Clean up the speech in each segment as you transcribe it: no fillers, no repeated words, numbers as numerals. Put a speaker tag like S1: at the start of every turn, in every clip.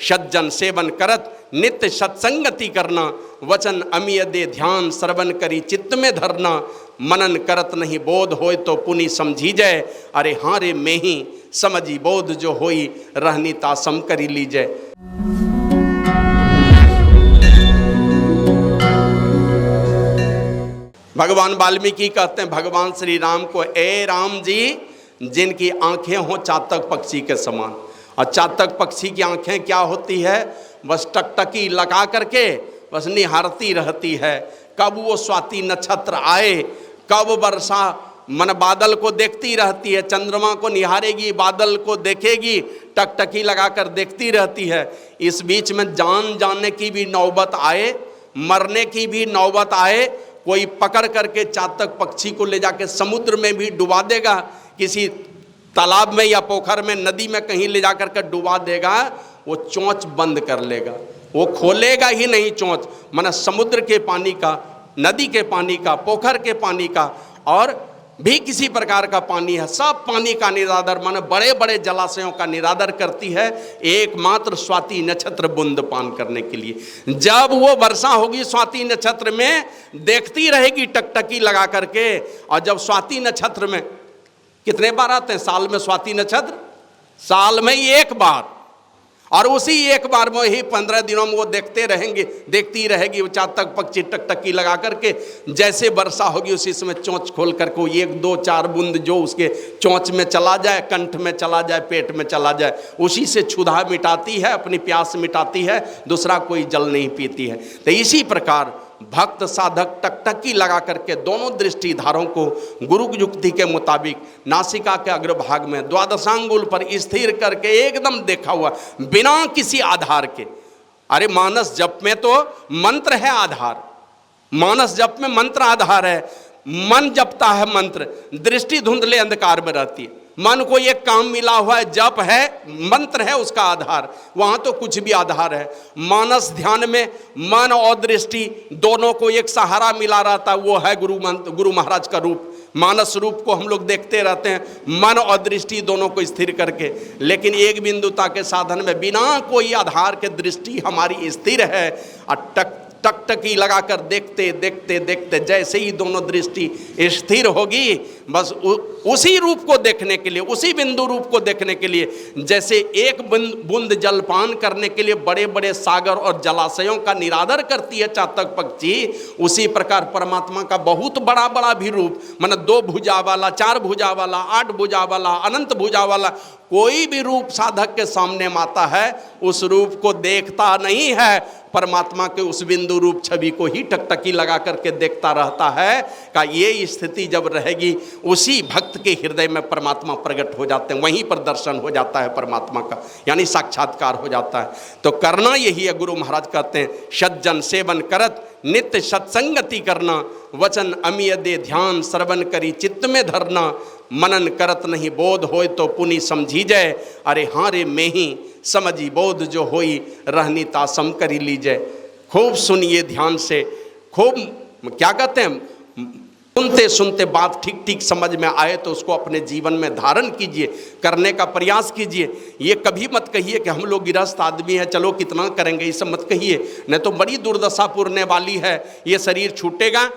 S1: सज्जन seven करत नित्य सत्संगति करना, वचन अमिय दे ध्यान श्रवण करी चित्त में धरना, मनन करत नहीं बोध होय तो पुनि समझी जय, अरे हाँ रे में ही समझी बोध जो होई रहनी तासम करी लीजय। भगवान वाल्मीकि कहते हैं भगवान श्री राम को, ए राम जी, जिनकी आंखें हों चातक पक्षी के समान। और चातक पक्षी की आंखें क्या होती है? बस टकटकी लगा करके बस निहारती रहती है, कब वो स्वाति नक्षत्र आए, कब वर्षा, मन बादल को देखती रहती है, चंद्रमा को निहारेगी, बादल को देखेगी, टकटकी लगाकर देखती रहती है। इस बीच में जान जाने की भी नौबत आए, मरने की भी नौबत आए, कोई पकड़ करके चातक पक्षी को ले जाके समुद्र में भी डुबा देगा, किसी तालाब में या पोखर में, नदी में कहीं ले जाकर के डुबा देगा, वो चोंच बंद कर लेगा, वो खोलेगा ही नहीं चोंच। माने समुद्र के पानी का, नदी के पानी का, पोखर के पानी का, और भी किसी प्रकार का पानी है, सब पानी का निरादर, माने बड़े बड़े जलाशयों का निरादर करती है एकमात्र स्वाति नक्षत्र बूंद पान करने के लिए। जब वो वर्षा होगी स्वाति नक्षत्र में, देखती रहेगी टकटकी लगा करके। और जब स्वाति नक्षत्र में कितने बार आते हैं साल में स्वाति नक्षत्र? साल में ही एक बार, और उसी एक बार में ही 15 दिनों में वो देखती रहेगी वो चातक पक्षी टकटकी लगा करके। जैसे वर्षा होगी उसी समय चोंच खोल करके 1 2 4 बूंद जो उसके चोंच में चला जाए, कंठ में चला जाए, पेट में चला जाए, उसी से क्षुधा मिटाती है, अपनी प्यास मिटाती है, दूसरा कोई जल नहीं पीती है। तो इसी प्रकार भक्त साधक टकटकी लगा करके दोनों दृष्टिधारों को गुरु युक्ति के मुताबिक नासिका के अग्रभाग में द्वादशांगुल पर स्थिर करके एकदम देखा हुआ, बिना किसी आधार के। अरे मानस जप में तो मंत्र है आधार, मानस जप में मंत्र आधार है, मन जपता है मंत्र, दृष्टि धुंधले अंधकार में रहती है। मन को एक काम मिला हुआ है, जप है, मंत्र है उसका आधार, वहां तो कुछ भी आधार है। मानस ध्यान में मन और दृष्टि दोनों को एक सहारा मिला रहता है, वो है गुरु महाराज का रूप। मानस रूप को हम लोग देखते रहते हैं, मन और दृष्टि दोनों को स्थिर करके। लेकिन एक बिंदुता के साधन में बिना कोई आधार के दृष्टि हमारी स्थिर है, और टकटकी लगाकर देखते देखते देखते जैसे ही दोनों दृष्टि स्थिर होगी, बस उसी रूप को देखने के लिए, उसी बिंदु रूप को देखने के लिए, जैसे एक बूंद जलपान करने के लिए बड़े बड़े सागर और जलाशयों का निरादर करती है चातक पक्षी, उसी प्रकार परमात्मा का बहुत बड़ा बड़ा भी रूप, मतलब 2 भुजा वाला, 4 भुजा वाला, 8 भुजा वाला, अनंत भुजा वाला कोई भी रूप साधक के सामने आता है, उस रूप को देखता नहीं है, परमात्मा के उस बिंदु रूप छवि को ही टकटकी लगा करके देखता रहता है। का ये स्थिति जब रहेगी, उसी भक्त के हृदय में परमात्मा प्रकट हो जाते हैं, वहीं पर दर्शन हो जाता है परमात्मा का, यानी साक्षात्कार हो जाता है। तो करना यही है, गुरु महाराज कहते हैं सज्जन सेवन करत नित्य सत्संगति करना, वचन अमिय दे ध्यान श्रवण करी चित्त में धरना, मनन करत नहीं बोध होय तो पुनि समझी जय, अरे हाँ रे में ही समझी बोध जो होई रहनी तासम करी लीजय। खूब सुनिए ध्यान से, खूब क्या कहते हैं, सुनते सुनते बात ठीक ठीक समझ में आए तो उसको अपने जीवन में धारण कीजिए, करने का प्रयास कीजिए। ये कभी मत कहिए कि हम लोग गृहस्थ आदमी हैं, चलो कितना करेंगे, ये सब मत कहिए, नहीं तो बड़ी दुर्दशा पूरने वाली है, ये शरीर छूटेगा।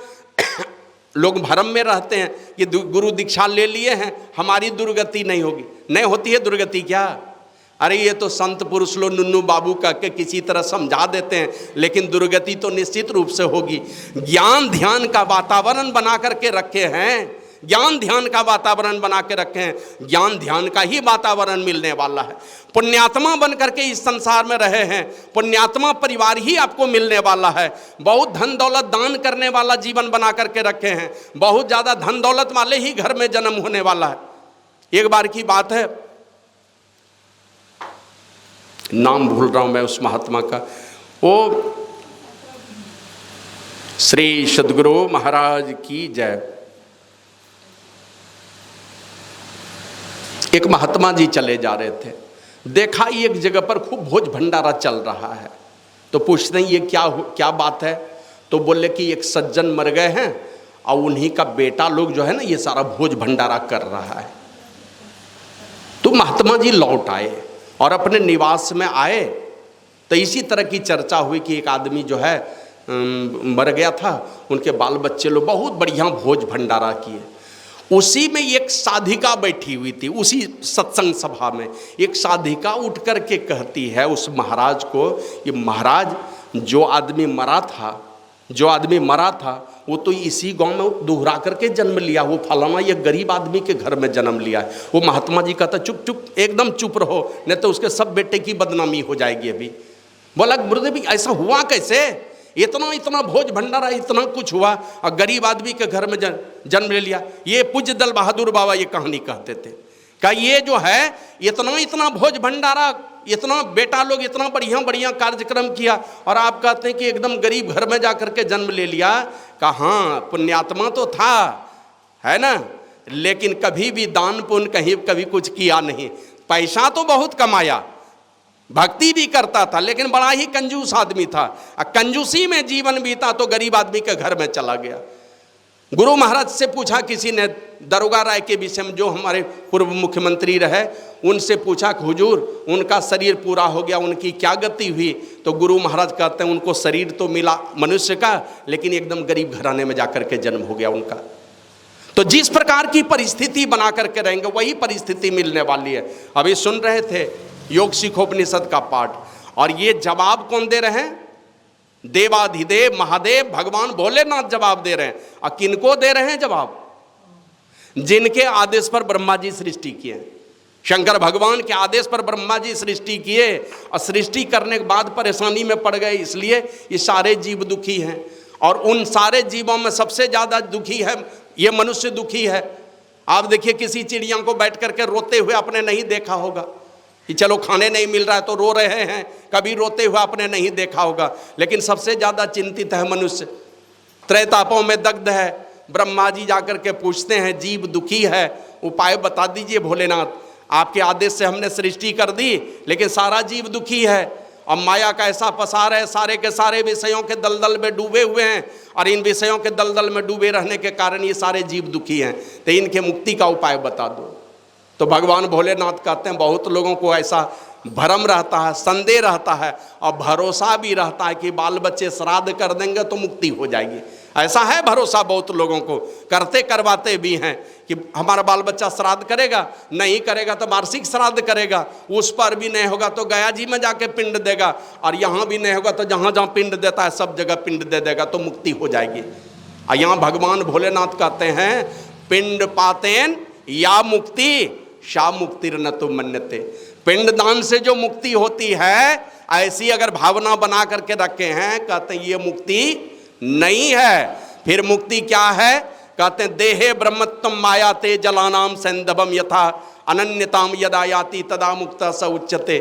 S1: लोग भ्रम में रहते हैं कि गुरु दीक्षा ले लिए हैं, हमारी दुर्गति नहीं होगी। नहीं होती है दुर्गति क्या? अरे ये तो संत पुरुष लोग नुन्नू बाबू कह के किसी तरह समझा देते हैं, लेकिन दुर्गति तो निश्चित रूप से होगी। ज्ञान ध्यान का वातावरण बना करके रखे हैं, ज्ञान ध्यान का वातावरण बना के रखे हैं, ज्ञान ध्यान का ही वातावरण मिलने वाला है। पुण्यात्मा बन करके इस संसार में रहे हैं, पुण्यात्मा परिवार ही आपको मिलने वाला है। बहुत धन दौलत दान करने वाला जीवन बना करके रखे हैं, बहुत ज़्यादा धन दौलत वाले ही घर में जन्म होने वाला है। एक बार की बात है, नाम भूल रहा हूं मैं उस महात्मा का, वो श्री सद्गुरु महाराज की जय। एक महात्मा जी चले जा रहे थे, देखा एक जगह पर खूब भोज भंडारा चल रहा है, तो पूछते हैं ये क्या बात है? तो बोले कि एक सज्जन मर गए हैं और उन्हीं का बेटा लोग जो है ना ये सारा भोज भंडारा कर रहा है। तो महात्मा जी लौट आए और अपने निवास में आए तो इसी तरह की चर्चा हुई कि एक आदमी जो है मर गया था, उनके बाल बच्चे लोग बहुत बढ़िया भोज भंडारा किए। उसी में एक साधिका बैठी हुई थी, उसी सत्संग सभा में एक साधिका उठ कर के कहती है उस महाराज को, ये महाराज जो आदमी मरा था वो तो इसी गांव में दोहरा करके जन्म लिया, वो फलाना ये गरीब आदमी के घर में जन्म लिया है। वो महात्मा जी कहता चुप चुप एकदम चुप रहो, नहीं तो उसके सब बेटे की बदनामी हो जाएगी। अभी बोला गुरुदेव ऐसा हुआ कैसे, इतना भोज भंडारा इतना कुछ हुआ और गरीब आदमी के घर में जन्म ले लिया। ये पूज्य दल बहादुर बाबा ये कहानी कहते थे, क्या ये जो है इतना भोज भंडारा, इतना बेटा लोग इतना बढ़िया कार्यक्रम किया और आप कहते हैं कि एकदम गरीब घर में जाकर के जन्म ले लिया। कहाँ पुण्यात्मा तो था, है ना, लेकिन कभी भी दान पुण्य कभी कुछ किया नहीं। पैसा तो बहुत कमाया, भक्ति भी करता था, लेकिन बड़ा ही कंजूस आदमी था। कंजूसी में जीवन बीता तो गरीब आदमी के घर में चला गया। गुरु महाराज से पूछा किसी ने, दरोगा राय के विषय में, जो हमारे पूर्व मुख्यमंत्री रहे, उनसे पूछा कि हुजूर उनका शरीर पूरा हो गया, उनकी क्या गति हुई? तो गुरु महाराज कहते हैं उनको शरीर तो मिला मनुष्य का, लेकिन एकदम गरीब घराने में जाकर के जन्म हो गया उनका। तो जिस प्रकार की परिस्थिति बना करके रहेंगे वही परिस्थिति मिलने वाली है। अभी सुन रहे थे योग सिखोपनिषद का पाठ, और ये जवाब कौन दे रहे हैं? देवाधिदेव महादेव भगवान भोलेनाथ जवाब दे रहे हैं। और किनको दे रहे हैं जवाब? जिनके आदेश पर ब्रह्मा जी सृष्टि किए, शंकर भगवान के आदेश पर ब्रह्मा जी सृष्टि किए, और सृष्टि करने के बाद परेशानी में पड़ गए, इसलिए ये सारे जीव दुखी हैं। और उन सारे जीवों में सबसे ज़्यादा दुखी है ये मनुष्य दुखी है। आप देखिए किसी चिड़िया को बैठ करके रोते हुए आपने नहीं देखा होगा कि चलो खाने नहीं मिल रहा है तो रो रहे हैं, कभी रोते हुए आपने नहीं देखा होगा। लेकिन सबसे ज़्यादा चिंतित है मनुष्य, त्रैतापों में दग्ध है। ब्रह्मा जी जाकर के पूछते हैं जीव दुखी है, उपाय बता दीजिए भोलेनाथ, आपके आदेश से हमने सृष्टि कर दी लेकिन सारा जीव दुखी है। और माया का ऐसा पसार है, सारे के सारे विषयों के दलदल में डूबे हुए हैं, और इन विषयों के दलदल में डूबे रहने के कारण ये सारे जीव दुखी हैं, तो इनके मुक्ति का उपाय बता दो। तो भगवान भोलेनाथ कहते हैं बहुत लोगों को ऐसा भ्रम रहता है, संदेह रहता है और भरोसा भी रहता है कि बाल बच्चे श्राद्ध कर देंगे तो मुक्ति हो जाएगी। ऐसा है भरोसा बहुत लोगों को, करते करवाते भी हैं कि हमारा बाल बच्चा श्राद्ध करेगा, नहीं करेगा तो वार्षिक श्राद्ध करेगा, उस पर भी नहीं होगा तो गया जी में जाके पिंड देगा, और यहाँ भी नहीं होगा तो जहाँ जहाँ पिंड देता है सब जगह पिंड दे देगा तो मुक्ति हो जाएगी। और यहाँ भगवान भोलेनाथ कहते हैं पिंड पातेन या मुक्ति शा मुक्तिर न तो मन्यते। पिंडदान से जो मुक्ति होती है ऐसी अगर भावना बना करके रखे हैं, कहते हैं ये मुक्ति नहीं है। फिर मुक्ति क्या है? कहते हैं देहे ब्रह्मत्वम मायाते जलानाम सैंदवम यथा अनन्यताम यदा याति तदा मुक्ता स उच्यते।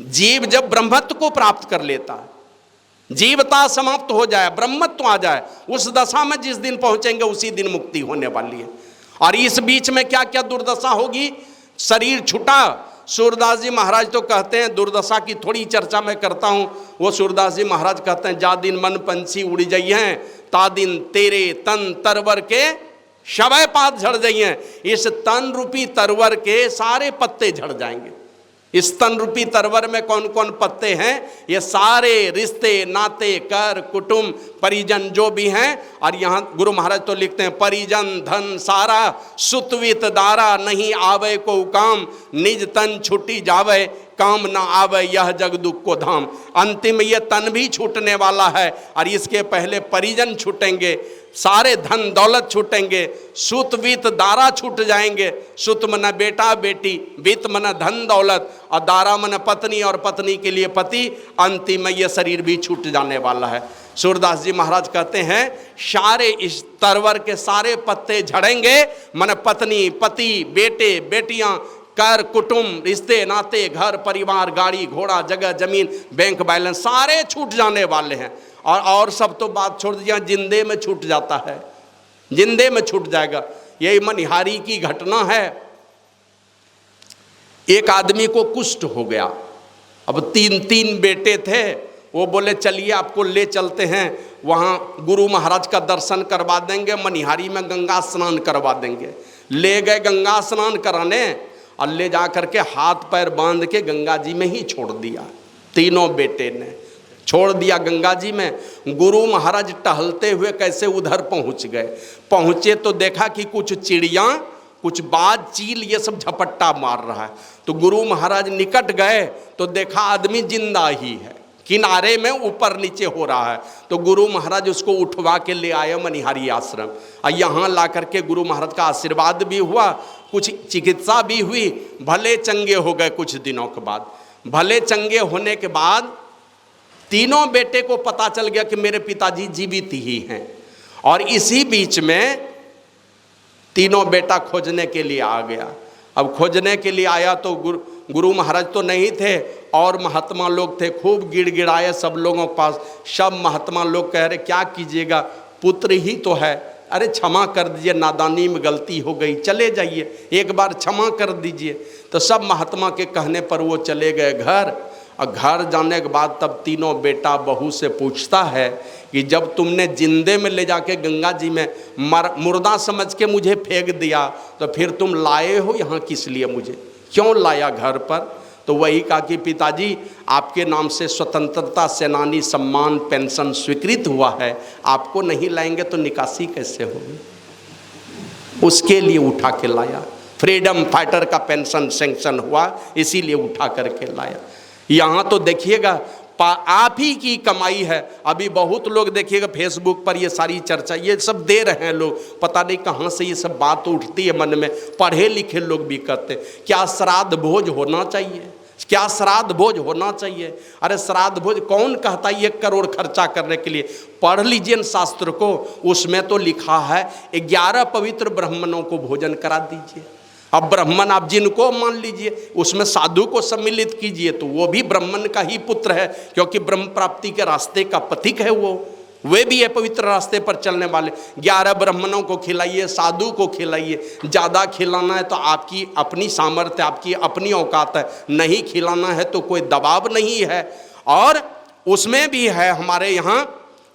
S1: जीव जब ब्रह्मत्व को प्राप्त कर लेता है, जीवता समाप्त हो जाए, ब्रह्मत्व आ जाए, उस दशा में जिस दिन पहुंचेंगे उसी दिन मुक्ति होने वाली है। और इस बीच में क्या क्या दुर्दशा होगी? शरीर छूटा। सूरदास जी महाराज तो कहते हैं, दुर्दशा की थोड़ी चर्चा मैं करता हूँ, वो सूरदास जी महाराज कहते हैं जा दिन मन पंछी उड़ जाइए ता दिन तेरे तन तरवर के शवय पात झड़ जाइए। इस तन रूपी तरवर के सारे पत्ते झड़ जाएंगे। इस तन रूपी तरवर में कौन कौन पत्ते हैं? ये सारे रिश्ते नाते कर कुटुंब परिजन जो भी हैं। और यहाँ गुरु महाराज तो लिखते हैं परिजन धन सारा सुतवित दारा नहीं आवे को काम निज तन छुटी जावे काम ना आवे यह जग दुख को धाम। अंतिम ये तन भी छूटने वाला है और इसके पहले परिजन छूटेंगे, सारे धन दौलत छूटेंगे, सुत वित दारा छूट जाएंगे। सुत मन बेटा बेटी, वित मन धन दौलत और दारा मन पत्नी और पत्नी के लिए पति। अंतिम में ये शरीर भी छूट जाने वाला है। सूरदास जी महाराज कहते हैं सारे इस तरवर के सारे पत्ते झड़ेंगे, मन पत्नी पति बेटे बेटियां कर कुटुंब रिश्ते नाते घर परिवार गाड़ी घोड़ा जगह जमीन बैंक बैलेंस सारे छूट जाने वाले हैं। और सब तो बात छोड़ दीजिए, जिंदे में छूट जाता है, जिंदे में छूट जाएगा। यही मनिहारी की घटना है। एक आदमी को कुष्ठ हो गया। अब तीन बेटे थे। वो बोले चलिए आपको ले चलते हैं, वहाँ गुरु महाराज का दर्शन करवा देंगे, मनिहारी में गंगा स्नान करवा देंगे। ले गए गंगा स्नान कराने और ले जा करके हाथ पैर बांध के गंगा जी में ही छोड़ दिया। तीनों बेटे ने छोड़ दिया गंगा जी में। गुरु महाराज टहलते हुए कैसे उधर पहुंच गए। पहुंचे तो देखा कि कुछ चिड़िया, कुछ बाज, चील ये सब झपट्टा मार रहा है। तो गुरु महाराज निकट गए तो देखा आदमी जिंदा ही है, किनारे में ऊपर नीचे हो रहा है। तो गुरु महाराज उसको उठवा के ले आए मनिहारी आश्रम, और यहाँ ला करके गुरु महाराज का आशीर्वाद भी हुआ, कुछ चिकित्सा भी हुई, भले चंगे हो गए। कुछ दिनों के बाद भले चंगे होने के बाद तीनों बेटे को पता चल गया कि मेरे पिताजी जीवित ही हैं। और इसी बीच में तीनों बेटा खोजने के लिए आ गया। अब खोजने के लिए आया तो गुरु महाराज तो नहीं थे और महात्मा लोग थे, खूब गिड़गिड़ाए सब लोगों के पास। सब महात्मा लोग कह रहे क्या कीजिएगा, पुत्र ही तो है, अरे क्षमा कर दीजिए, नादानी में गलती हो गई, चले जाइए, एक बार क्षमा कर दीजिए। तो सब महात्मा के कहने पर वो चले गए घर। और घर जाने के बाद तब तीनों बेटा बहू से पूछता है कि जब तुमने जिंदे में ले जाके गंगा जी में मुर्दा समझ के मुझे फेंक दिया, तो फिर तुम लाए हो यहाँ किस लिए, मुझे क्यों लाया घर पर। तो वही कहा कि पिताजी आपके नाम से स्वतंत्रता सेनानी सम्मान पेंशन स्वीकृत हुआ है, आपको नहीं लाएंगे तो निकासी कैसे होगी, उसके लिए उठा के लाया। फ्रीडम फाइटर का पेंशन सेंक्शन हुआ, इसीलिए उठा करके लाया। यहाँ तो देखिएगा आप ही की कमाई है। अभी बहुत लोग देखिएगा फेसबुक पर ये सारी चर्चा ये सब दे रहे हैं लोग, पता नहीं कहाँ से ये सब बात उठती है मन में। पढ़े लिखे लोग भी कहते हैं क्या श्राद्ध भोज होना चाहिए, क्या श्राद्ध भोज होना चाहिए। अरे श्राद्ध भोज कौन कहता है 1 करोड़ खर्चा करने के लिए। पढ़ लीजिए शास्त्र को, उसमें तो लिखा है 11 पवित्र ब्राह्मणों को भोजन करा दीजिए। अब ब्राह्मण आप जिनको मान लीजिए, उसमें साधु को सम्मिलित कीजिए तो वो भी ब्राह्मण का ही पुत्र है, क्योंकि ब्रह्म प्राप्ति के रास्ते का प्रतीक है वो, वे भी है पवित्र रास्ते पर चलने वाले। 11 ब्राह्मणों को खिलाइए, साधु को खिलाइए। ज़्यादा खिलाना है तो आपकी अपनी सामर्थ्य, आपकी अपनी औकात है, नहीं खिलाना है तो कोई दबाव नहीं है। और उसमें भी है हमारे यहाँ,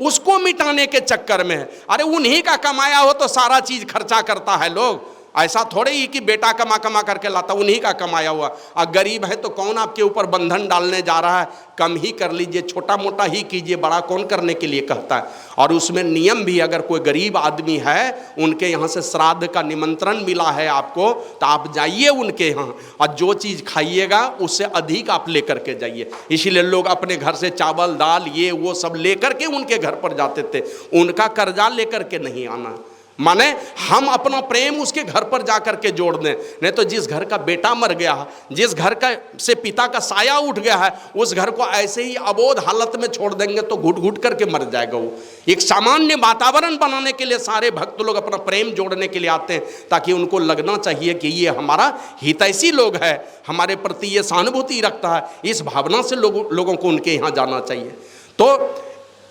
S1: उसको मिटाने के चक्कर में है। अरे उन्हीं का कमाया हो तो सारा चीज़ खर्चा करता है लोग, ऐसा थोड़े ही कि बेटा कमा कमा करके लाता, उन्हीं का कमाया हुआ। और गरीब है तो कौन आपके ऊपर बंधन डालने जा रहा है, कम ही कर लीजिए, छोटा मोटा ही कीजिए, बड़ा कौन करने के लिए कहता है। और उसमें नियम भी, अगर कोई गरीब आदमी है, उनके यहाँ से श्राद्ध का निमंत्रण मिला है आपको, तो आप जाइए उनके यहाँ और जो चीज़ खाइएगा उससे अधिक आप लेकर के जाइए। इसीलिए लोग अपने घर से चावल दाल ये वो सब लेकर के उनके घर पर जाते थे, उनका कर्जा लेकर के नहीं आना। माने हम अपना प्रेम उसके घर पर जाकर के जोड़ दें। नहीं तो जिस घर का बेटा मर गया है, जिस घर का से पिता का साया उठ गया है, उस घर को ऐसे ही अबोध हालत में छोड़ देंगे तो घुट घुट करके मर जाएगा वो। एक सामान्य वातावरण बनाने के लिए सारे भक्त लोग अपना प्रेम जोड़ने के लिए आते हैं, ताकि उनको लगना चाहिए कि ये हमारा हितैषी लोग है, हमारे प्रति ये सहानुभूति रखता है। इस भावना से लोगों को उनके यहाँ जाना चाहिए। तो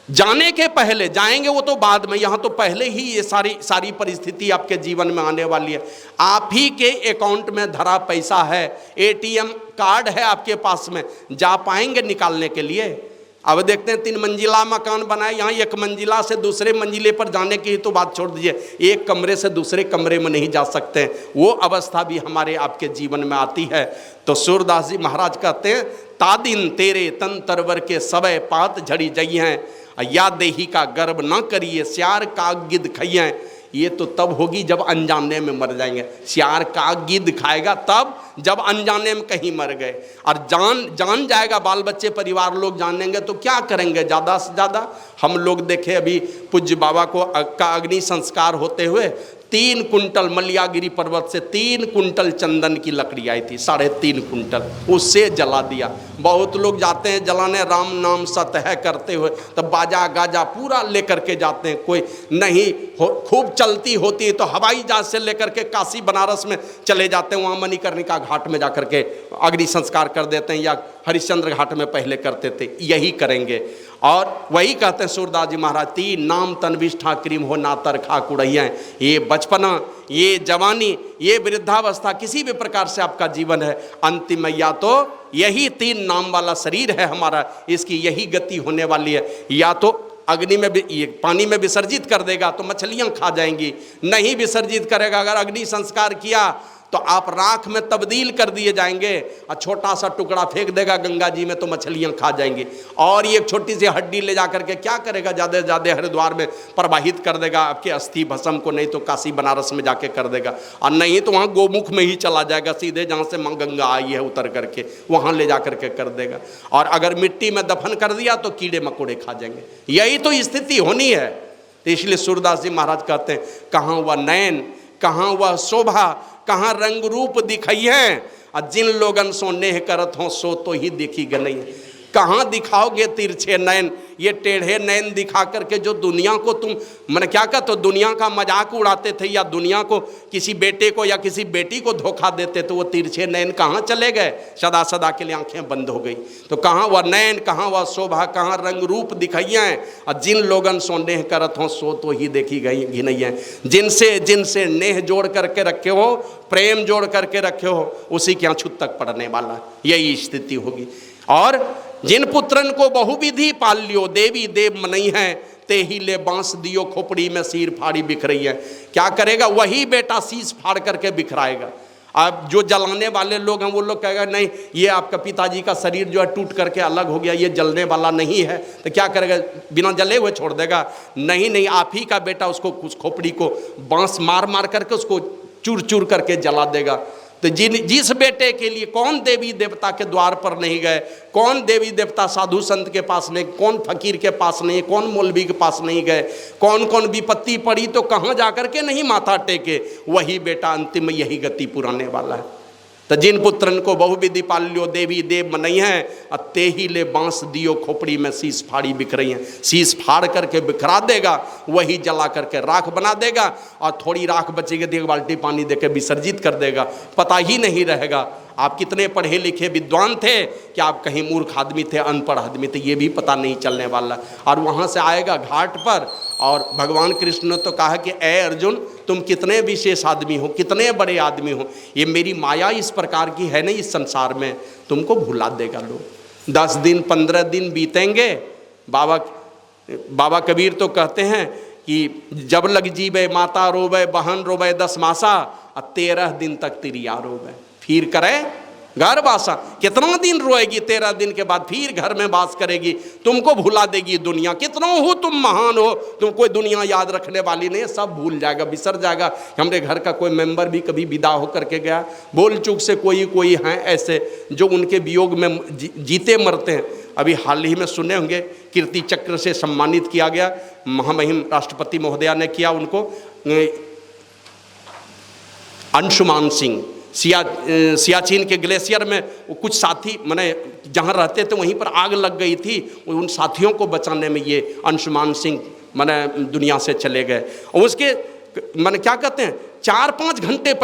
S1: जाने के पहले, जाएंगे वो तो बाद में, यहाँ तो पहले ही ये सारी परिस्थिति आपके जीवन में आने वाली है। आप ही के अकाउंट में धरा पैसा है, एटीएम कार्ड है आपके पास में, जा पाएंगे निकालने के लिए। अब देखते हैं 3 मंजिला मकान बनाए, यहाँ 1 मंजिला से दूसरे मंजिले पर जाने की तो बात छोड़ दीजिए, एक कमरे से दूसरे कमरे में नहीं जा सकते। वो अवस्था भी हमारे आपके जीवन में आती है। तो सूरदास जी महाराज कहते हैं, तादिन तेरे तन तरवर के सवै पात झड़ी जई हैं, या देही का गर्व ना करिए, श्यार का गिद्ध खाइए। ये तो तब होगी जब अनजाने में मर जाएंगे। श्यार का गिद्ध खाएगा तब जब अनजाने में कहीं मर गए। और जान जाएगा, बाल बच्चे परिवार लोग जानेंगे तो क्या करेंगे। ज़्यादा से ज़्यादा हम लोग देखे, अभी पूज्य बाबा को का अग्नि संस्कार होते हुए 3 कुंटल मलियागिरी पर्वत से 3 कुंटल चंदन की लकड़ी आई थी, 3.5 कुंटल, उससे जला दिया। बहुत लोग जाते हैं जलाने, राम नाम सत है करते हुए, तब बाजा गाजा पूरा लेकर के जाते हैं। कोई नहीं खूब चलती होती है तो हवाई जहाज से लेकर के काशी बनारस में चले जाते हैं, वहाँ मणिकर्णिका घाट में जाकर के अग्नि संस्कार कर देते हैं, या हरिश्चंद्र घाट में पहले करते थे, यही करेंगे। और वही कहते हैं सूरदास जी महाराज, 3 नाम तनविष्ठा क्रीम हो ना तरखा कुड़ैया। ये बचपना, ये जवानी, ये वृद्धावस्था, किसी भी प्रकार से आपका जीवन है, अंतिम में या तो यही 3 नाम वाला शरीर है हमारा, इसकी यही गति होने वाली है। या तो अग्नि में ये पानी में विसर्जित कर देगा तो मछलियाँ खा जाएंगी, नहीं विसर्जित करेगा, अगर अग्नि संस्कार किया तो आप राख में तब्दील कर दिए जाएंगे और छोटा सा टुकड़ा फेंक देगा गंगा जी में तो मछलियां खा जाएंगी। और ये छोटी सी हड्डी ले जा करके क्या करेगा, ज़्यादा से ज़्यादा हरिद्वार में प्रवाहित कर देगा आपके अस्थि भस्म को, नहीं तो काशी बनारस में जाके कर देगा, और नहीं तो वहाँ गोमुख में ही चला जाएगा सीधे, जहाँ से माँ गंगा आई है उतर करके वहाँ ले जा करके कर देगा। और अगर मिट्टी में दफन कर दिया तो कीड़े मकोड़े खा जाएंगे। यही तो स्थिति होनी है। तो इसलिए सूरदास जी महाराज कहते हैं, कहाँ वह नयन, कहाँ वह शोभा, कहाँ रंग रूप दिखाइए, और जिन लोगन सो नेह करत हो सो तो ही देखी गनई। कहाँ दिखाओगे तिरछे नयन, ये टेढ़े नयन दिखा करके जो दुनिया को तुम मैंने क्या कहते हो, दुनिया का मजाक उड़ाते थे, या दुनिया को किसी बेटे को या किसी बेटी को धोखा देते, तो वो तिरछे नयन कहाँ चले गए, सदा सदा के लिए आंखें बंद हो गई। तो कहाँ वह नयन, कहाँ वह शोभा, कहाँ रंग रूप दिखाइए, और जिन लोगन सो नेह करत हो सो तो ही देखी गई घिनैया। जिनसे जिनसे नेह जोड़ करके रखे हो, प्रेम जोड़ करके रखे हो, उसी के यहाँ छुत तक पड़ने वाला, यही स्थिति होगी। और जिन पुत्रन को बहुविधि पाल लियो, देवी देव मनई है, ते ही ले बांस दियो खोपड़ी में सिर फाड़ी बिखरई है। क्या करेगा, वही बेटा शीश फाड़ करके बिखराएगा। अब जो जलाने वाले लोग हैं वो लोग कहेगा नहीं ये आपका पिताजी का शरीर जो है टूट करके अलग हो गया, ये जलने वाला नहीं है, तो क्या करेगा, बिना जले हुए छोड़ देगा? नहीं नहीं, आप ही का बेटा उसको उस खोपड़ी को बांस मार मार करके उसको चूर चूर करके जला देगा। तो जिस बेटे के लिए कौन देवी देवता के द्वार पर नहीं गए, कौन देवी देवता साधु संत के पास नहीं, कौन फकीर के पास नहीं, कौन मौलवी के पास नहीं गए, कौन कौन विपत्ति पड़ी तो कहाँ जा करके नहीं माथा टेके, वही बेटा अंतिम में यही गति पुराने वाला है। तो जिन पुत्रन को बहुविधि पाल लियो, देवी देव मनई है, ते ही ले बांस दियो खोपड़ी में शीश फाड़ी बिखरई है। शीश फाड़ करके बिखरा देगा, वही जला करके राख बना देगा, और थोड़ी राख बचेगी तो एक बाल्टी पानी देकर विसर्जित कर देगा, पता ही नहीं रहेगा आप कितने पढ़े लिखे विद्वान थे, कि आप कहीं मूर्ख आदमी थे, अनपढ़ आदमी थे, ये भी पता नहीं चलने वाला। और वहाँ से आएगा घाट पर, और भगवान कृष्ण ने तो कहा कि ए अर्जुन, तुम कितने विशेष आदमी हो, कितने बड़े आदमी हो, ये मेरी माया इस प्रकार की है नहीं इस संसार में, तुमको भुला देगा लोग। 10 दिन 15 दिन बीतेंगे, बाबा कबीर तो कहते हैं कि जब लग जीवे माता रोवे, बहन रोवे 10 मासा, और 13 दिन तक तिरिया रोवे, फिर करे घर बासा। कितना दिन रोएगी, 13 दिन के बाद फिर घर में बास करेगी, तुमको भुला देगी दुनिया। कितना हो तुम महान हो, तुम कोई दुनिया याद रखने वाली नहीं, सब भूल जाएगा, बिसर जाएगा। हमारे घर का कोई मेंबर भी कभी विदा होकर के गया, बोल चूक से कोई हैं ऐसे जो उनके वियोग में जीते मरते हैं। अभी हाल ही में सुने होंगे, कीर्ति चक्र से सम्मानित किया गया, महामहिम राष्ट्रपति महोदया ने किया उनको, अंशुमान सिंह। सियाचिन के ग्लेशियर में वो कुछ साथी मैंने जहाँ रहते थे वहीं पर आग लग गई थी, उन साथियों को बचाने में ये अंशुमान सिंह मैंने दुनिया से चले गए। और उसके मैंने क्या कहते हैं, 4-5 घंटे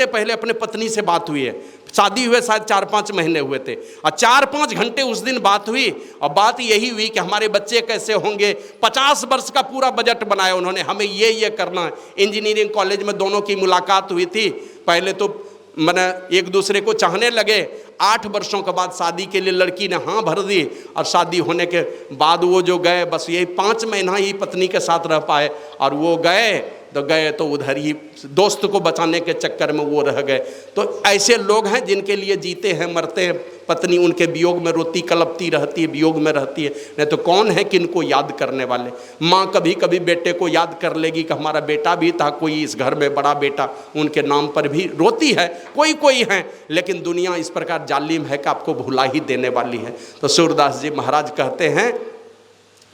S1: पहले अपने पत्नी से बात हुई है, शादी हुए शायद 4-5 महीने हुए थे, और 4-5 घंटे उस दिन बात हुई, और बात यही हुई कि हमारे बच्चे कैसे होंगे। 50 वर्ष का पूरा बजट बनाया उन्होंने, हमें ये करना है। इंजीनियरिंग कॉलेज में दोनों की मुलाकात हुई थी, पहले तो मैंने एक दूसरे को चाहने लगे, 8 वर्षों के बाद शादी के लिए लड़की ने हाँ भर दी, और शादी होने के बाद वो जो गए, बस यही 5 महीना ही पत्नी के साथ रह पाए, और वो गए तो उधर ही दोस्त को बचाने के चक्कर में वो रह गए। तो ऐसे लोग हैं जिनके लिए जीते हैं मरते हैं, पत्नी उनके वियोग में रोती कलपती रहती है, वियोग में रहती है, नहीं तो कौन है किनको याद करने वाले। माँ कभी कभी बेटे को याद कर लेगी कि हमारा बेटा भी था, कोई इस घर में बड़ा बेटा, उनके नाम पर भी रोती है, कोई है, लेकिन दुनिया इस प्रकार जालिम है कि आपको भुला ही देने वाली है। तो सूरदास जी महाराज कहते हैं,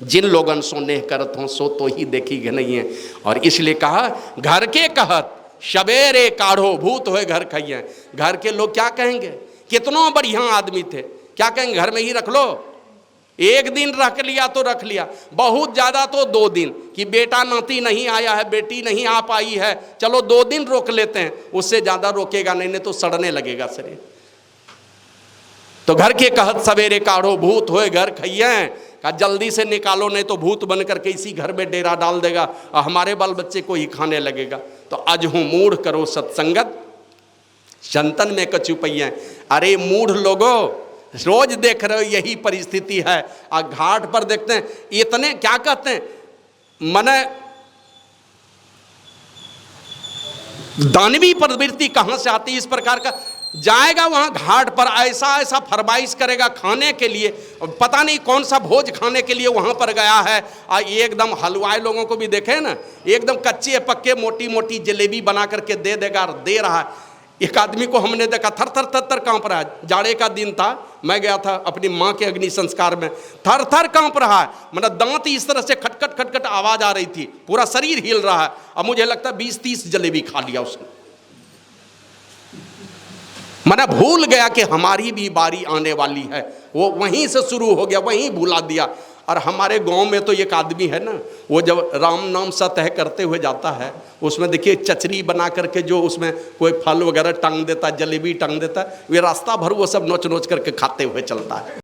S1: जिन लोगन सो नेह करत हों सो तो ही देखी नहीं है। और इसलिए कहा, घर के कहत सवेरे काढ़ो भूत होए घर खइए। घर के लोग क्या कहेंगे, कितना बढ़िया आदमी थे, क्या कहेंगे, घर में ही रख लो। एक दिन रख लिया तो रख लिया, बहुत ज़्यादा तो 2 दिन, कि बेटा नाती नहीं आया है, बेटी नहीं आ पाई है, चलो 2 दिन रोक लेते हैं, उससे ज़्यादा रोकेगा नहीं तो सड़ने लगेगा शरीर। तो घर के कहत सवेरे काढ़ो भूत होए घर खइए, का जल्दी से निकालो, नहीं तो भूत बन करके इसी घर में डेरा डाल देगा और हमारे बाल बच्चे को ही खाने लगेगा। तो आज हूँ मूढ़ करो सत्संगत, संतन में कछु पहिए। अरे मूढ़ लोगो, रोज देख रहे हो यही परिस्थिति है। आ घाट पर देखते हैं इतने, क्या कहते हैं, मने दानवी प्रवृत्ति कहाँ से आती है इस प्रकार का? जाएगा वहाँ घाट पर, ऐसा ऐसा फरमाइश करेगा खाने के लिए, पता नहीं कौन सा भोज खाने के लिए वहाँ पर गया है। एकदम हलवाई लोगों को भी देखे ना, एकदम कच्चे पक्के मोटी मोटी जलेबी बना करके दे देगा, दे रहा है। एक आदमी को हमने देखा थर थर थर थर काँप रहा है, जाड़े का दिन था, मैं गया था अपनी माँ के अग्नि संस्कार में, थर थर काँप रहा है, मतलब दांत इस तरह से खटखट खटखट आवाज़ आ रही थी, पूरा शरीर हिल रहा है। अब मुझे लगता है 20-30 जलेबी खा लिया उसने। मैंने भूल गया कि हमारी भी बारी आने वाली है, वो वहीं से शुरू हो गया, वहीं भुला दिया। और हमारे गांव में तो एक आदमी है ना, वो जब राम नाम सतह करते हुए जाता है, उसमें देखिए चचरी बना करके जो उसमें कोई फल वगैरह टांग देता है, जलेबी टांग देता है, वे रास्ता भर वो सब नोच नोच करके खाते हुए चलता है।